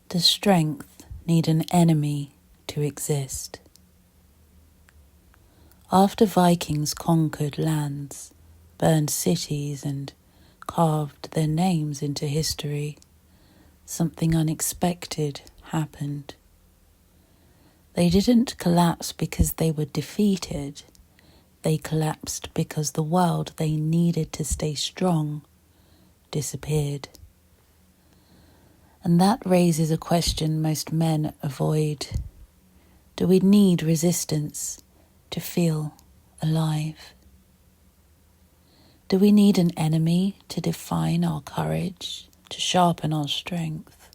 Does strength need an enemy to exist? After Vikings conquered lands, burned cities, and carved their names into history, something unexpected happened. They didn't collapse because they were defeated. They collapsed because the world they needed to stay strong disappeared. And that raises a question most men avoid. Do we need resistance to feel alive? Do we need an enemy to define our courage, to sharpen our strength,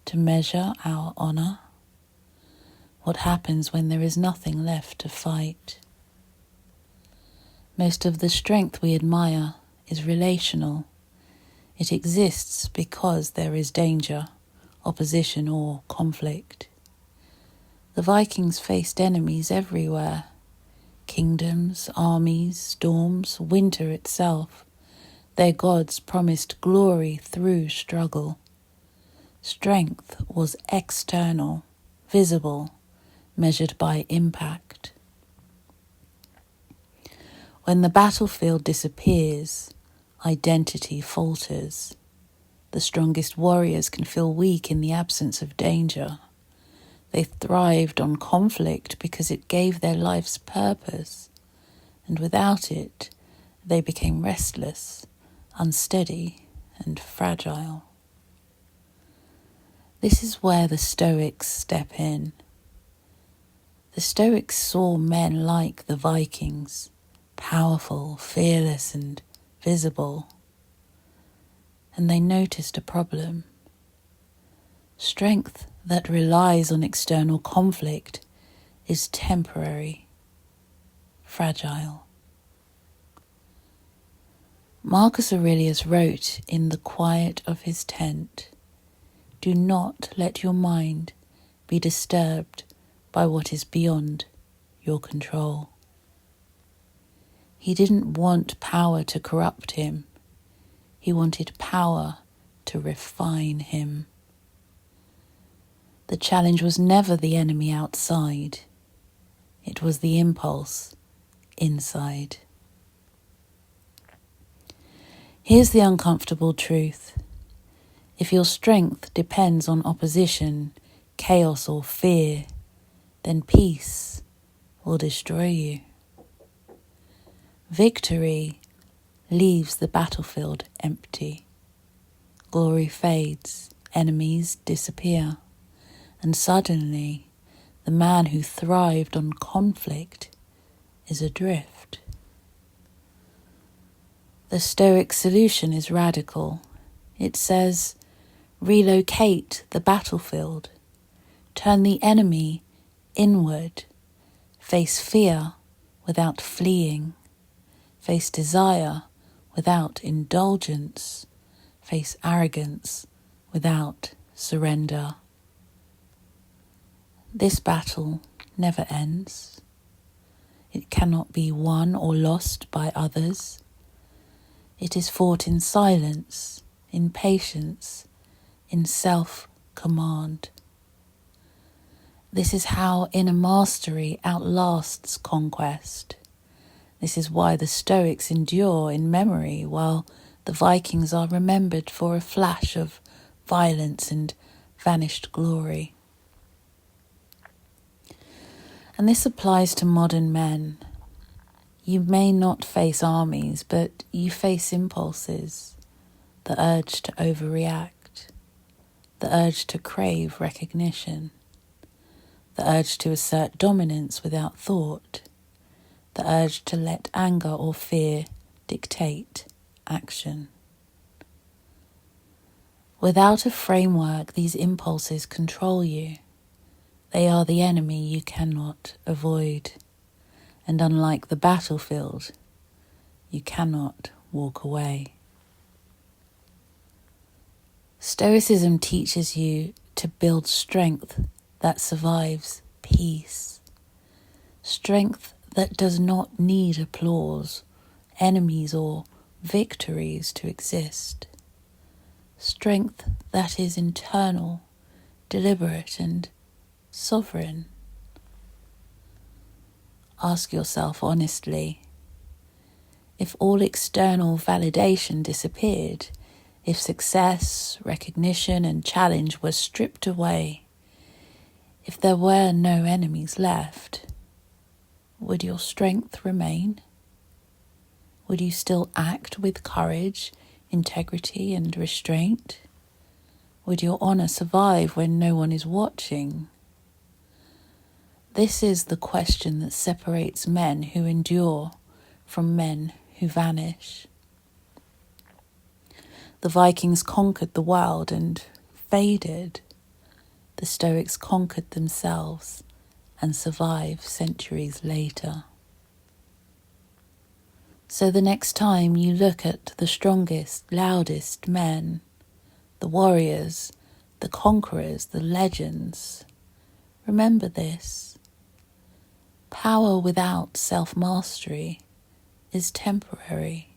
to measure our honour? What happens when there is nothing left to fight? Most of the strength we admire is relational. It exists because there is danger, opposition, or conflict. The Vikings faced enemies everywhere. Kingdoms, armies, storms, winter itself. Their gods promised glory through struggle. Strength was external, visible, measured by impact. When the battlefield disappears, identity falters. The strongest warriors can feel weak in the absence of danger. They thrived on conflict because it gave their lives purpose, and without it, they became restless, unsteady, and fragile. This is where the Stoics step in. The Stoics saw men like the Vikings, powerful, fearless, and visible, and they noticed a problem. Strength that relies on external conflict is temporary, fragile. Marcus Aurelius wrote in the quiet of his tent, "Do not let your mind be disturbed by what is beyond your control." He didn't want power to corrupt him. He wanted power to refine him. The challenge was never the enemy outside. It was the impulse inside. Here's the uncomfortable truth. If your strength depends on opposition, chaos, or fear, then peace will destroy you. Victory leaves the battlefield empty. Glory fades, enemies disappear, and suddenly the man who thrived on conflict is adrift. The Stoic solution is radical. It says, relocate the battlefield, turn the enemy inward, face fear without fleeing, face desire without indulgence, face arrogance without surrender. This battle never ends. It cannot be won or lost by others. It is fought in silence, in patience, in self-command. This is how inner mastery outlasts conquest. This is why the Stoics endure in memory, while the Vikings are remembered for a flash of violence and vanished glory. And this applies to modern men. You may not face armies, but you face impulses, the urge to overreact, the urge to crave recognition, the urge to assert dominance without thought, the urge to let anger or fear dictate action. Without a framework, these impulses control you. They are the enemy you cannot avoid. And unlike the battlefield, you cannot walk away. Stoicism teaches you to build strength that survives peace. Strength that does not need applause, enemies, or victories to exist. Strength that is internal, deliberate and sovereign. Ask yourself honestly, if all external validation disappeared, if success, recognition, and challenge were stripped away, if there were no enemies left, would your strength remain? Would you still act with courage, integrity, and restraint? Would your honor survive when no one is watching? This is the question that separates men who endure from men who vanish. The Vikings conquered the world and faded. The Stoics conquered themselves and survived centuries later. So the next time you look at the strongest, loudest men, the warriors, the conquerors, the legends, remember this. Power without self-mastery is temporary.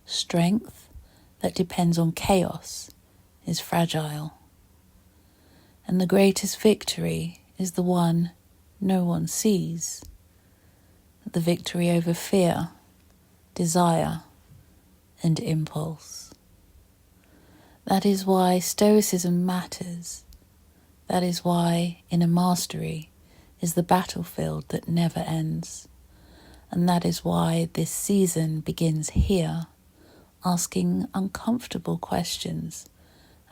Strength that depends on chaos is fragile. And the greatest victory is the one no one sees. The victory over fear, desire, and impulse. That is why Stoicism matters. That is why inner mastery is the battlefield that never ends. And that is why this season begins here, asking uncomfortable questions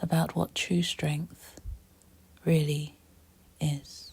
about what true strength really is.